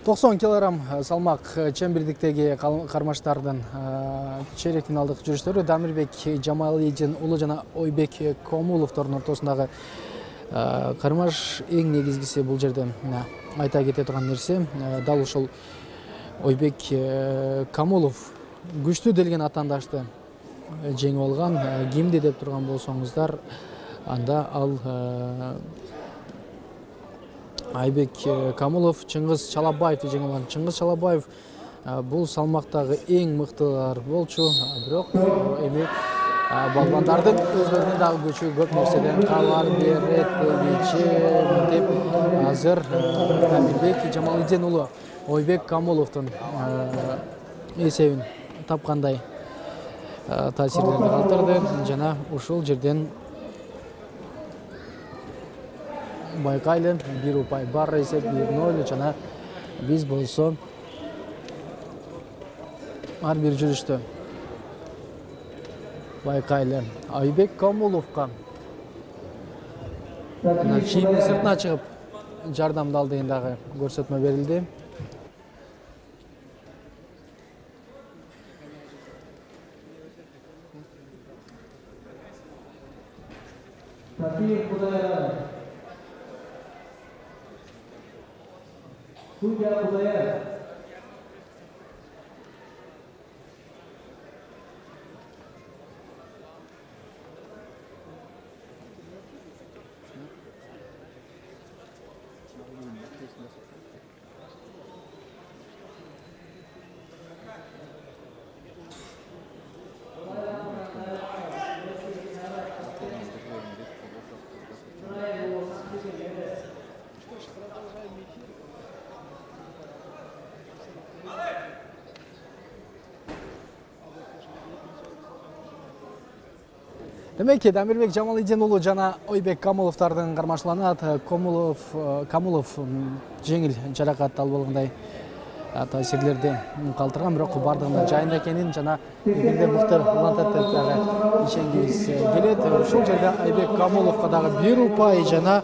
90 килограмм салмак чембирдиктеги кармаштардын чейрек финалдык жүрүштөрү Дамирбек Жамалидин улу жана Ойбек Комуловдордун ортосундагы кармаш эң негизгиси бул жерде айта кете турган нерсе дал ушул Ойбек Комулов күчтүү делген атаандашты жеңип алган. Кимди деп турган болсоңуздар, анда ал Айбек Комулов Чыңгыз Чалабаевди жеңип алган. Чыңгыз Чалабаев бул салмактагы эң мыктылар болчу, бирок эми балбандардын өзлөрүнүн дагы күчү көп нерседен кабар берет дегичи мынтип азыр Дамирбек Жамалидин уулу Ойбек Комуловдун эсебин тапкандай таасирлерди калтырды жана ушул жерден байкайлы бир упай бар эсеп 1-0 жана биз болсо ар бир жүрүштө байкайлы Ойбек Комуловго чийимдин сыртына чыгып жардамдалдыгын дагы көрсөтмө берилди. Демек, Дамирбек Жамалидин уулу жана Ойбек Комуловдордун кармашланат. Комулов жеңил жаракат алып алгандай таасирлерди калтырган, бирок бардыгында жайында экенин жана эфирде мыкты улантат дагы ишенгибиз келет. Ушул жерде Ойбек Комуловго дагы бир упай жана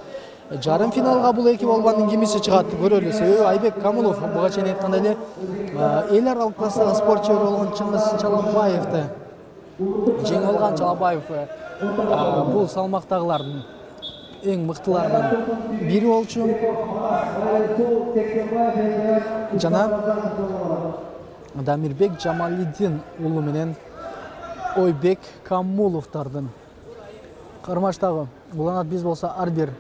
жарым финалга бул эки балбандын кимиси чыгат көрөлү. Себеби Ойбек Комулов буга чейин айткандай эле эл аралык класстагы спорт чебери болгон Чыңгыз Чалабаевди жеңип алган. Чалабаев бул салмактагылардын эң мыктыларынын бири болчу. Жана Дамирбек Жамалидин уулу менен Ойбек Комуловдордун кармаштагы уланат. Биз болсо ар бир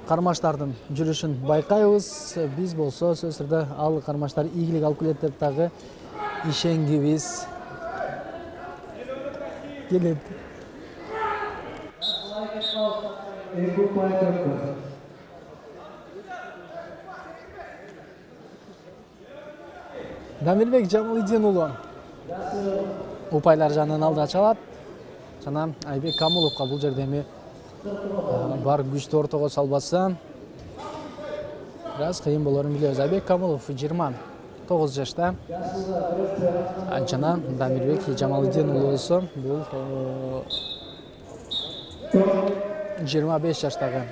кармаштардын жүрүшүн байкайбыз. Биз болсо сөзсүздө ал кармаштар ийгилик алып келет деп дагы ишенгибиз келет. Дамирбек Жамалидин уулу упайлар жанын алдыга чалат жана Ойбек Комуловго бул жерде эми бар күчтү ортого салбаса бир аз кыйын болорун билебиз. Ойбек Комулов 29 жашта жана Дамирбек Жамалидин уулусу бул 25 жаштагы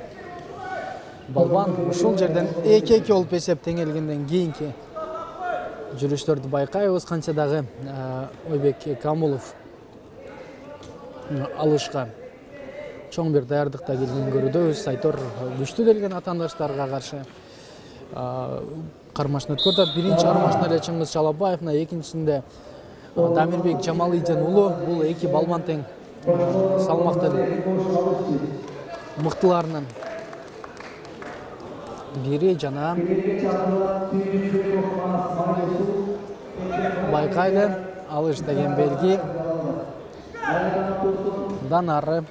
балбан. Ушул жерден 2-2 болуп эсеп теңелгенден кийинки жүрүштөрдү байкайбыз. Канча дагы Ойбек Комулов алышка чоң бир даярдыкта келген көрүүдөбүз. Айтор күчтүү делген атаандаштарга каршы кармашын өткөрдү. Биринчи кармашында эле Чыңгыз Чалабаев, экинчисинде Дамирбек Жамалидин уулу. Бул эки балбан тең салмактын мыктыларынын бири жана байкайлы алыш деген белги. Дан ары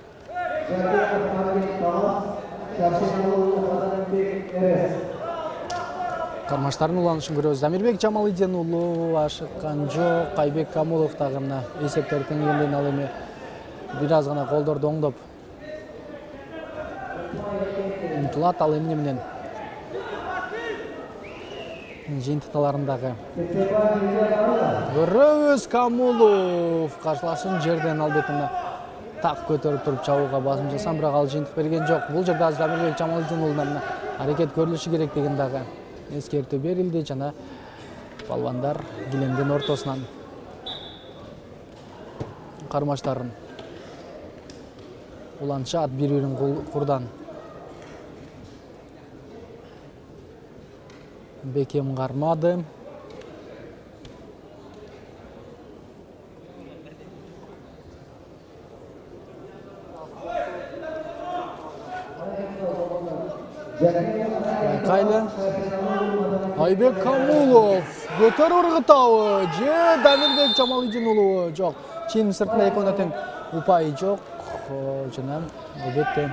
кармаштардын уланышын көрөбүз. Дамирбек Жамалидин уулу ашыккан жок. Ойбек Комулов дагы мына эсептер теңелген. Ал эми бир аз гана колдорду оңдоп умтулат. Ал эмне менен жыйынтыкталарындагы көрөбүз. Комулов каршылашын жерден албетине так көтөрүп туруп чабууга басым жасам, бирок ал жыйынтык берген жок. Бул жерде Дамирбек Жамалидин уулуна аракет көрүлүшү керектигин дагы эскертүү берилди жана балбандар килемдин ортосунан кармаштарын уланышат, бири-бирин курдан. Бекем кармады. Байкайлы. Айбек Камулов. Көтөр ыргытабы. Же Дамирбек Жамалидин уулу. Жок. Чейин сыртында экөөнө тең упай жок. Жана албетте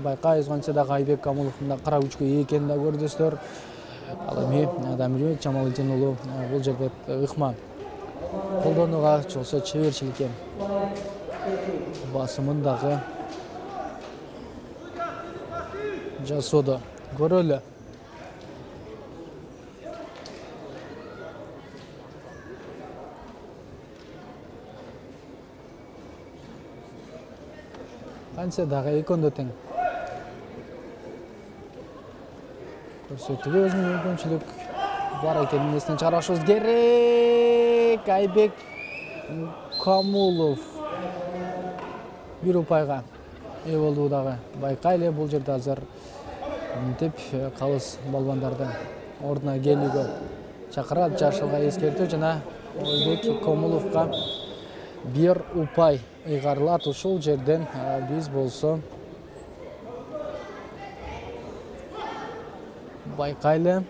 байкайбыз кантсе дагы Айбек Камуловдун да кара күчкө экенин да көрдүсүздөр. Ал эми Дамирбек Жамалидин уулу бул жерде ыкма колдонууга болсо чеберчиликке басымын дагы жасоодо. Көрөлү. Кантсе дагы экөөндө тең. Көрсөтүүгө өзүнүн мүмкүнчүлүк бар экенин эстен чыгарышыбыз керек. Айбек Камулов бир упайга ээ болду дагы. Байкайлы бул жерде азыр мынтип калыс балбандарды ордуна келүүгө чакырат. Жашылга эскертүү жана Айбек Камуловго бир упай ыйгарылат. Ушул жерден биз болсо байкайлы.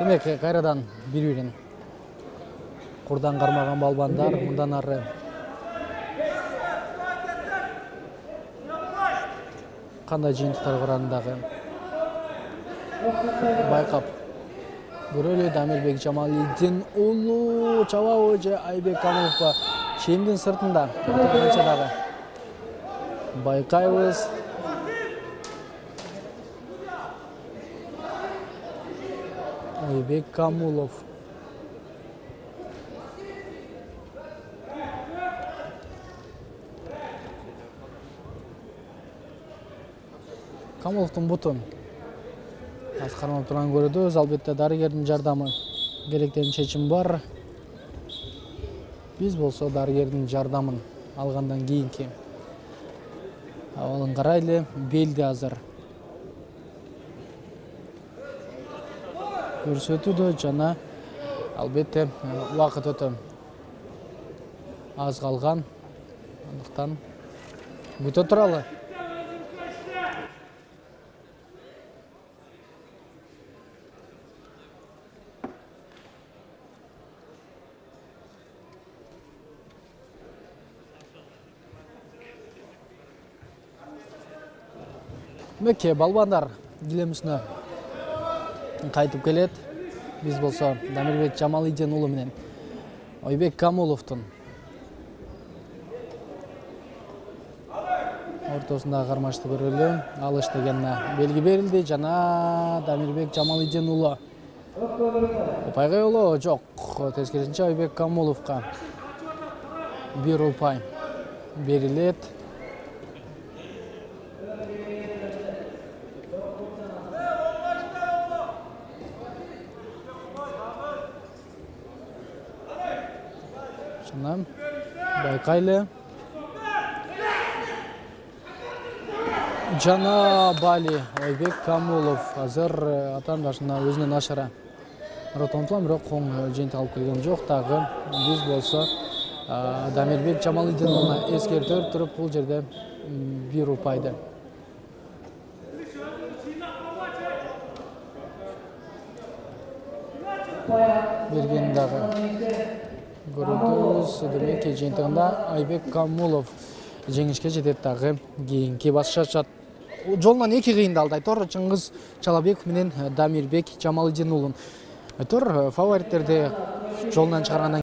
Демек, кайрадан бири-бирин курдан кармаган балбандар мындан ары кандай жыйынтыктар барарын дагы байкап көрөлү. Дамирбек Жамалидин уулу чабабы же Айбек Камуловго чейимдин сыртында канча дагы байкайбыз. Айбек Камулов. Камуловдун бутун аз кармап турган көрүнөт. Албетте дарыгердин жардамы керек деген чечим бар. Биз болсо дарыгердин жардамын алгандан кийинки абалын карайлы. Белди азыр көрсөтүүдө жана албетте убакыт өтө аз калган. Андыктан күтө туралы. Мекке балбандар килемисине кайтып келет. Биз болсо Дамирбек Жамалидин уулу менен Айбек Камуловдун ортосундагы кармашты көрөлү. Алыш деген белги берилди жана Дамирбек Жамалидин уулу упайга жолу жок. Тескерисинче Айбек Камуловго бир упай берилет. Байкайлы жана Бали Айбек Камулов азыр атаандашына өзүнөн ашыра ротонтулам, бирок коң жыйынтык алып келген жок. Дагы биз болсо Дамирбек Жамалидин уулуна эскертип туруп бул жерде бир упайды берген дагы көрүнөбүз. Демек жыйынтыгында Айбек Камулов жеңишке жетет. Дагы кийинки басыш ачат. жолунан эки кыйындалды. Айтор Чыңгыз Чалабеков менен Дамирбек Жамалидин уулун. Айтор фавориттерди жолунан чыгаргандан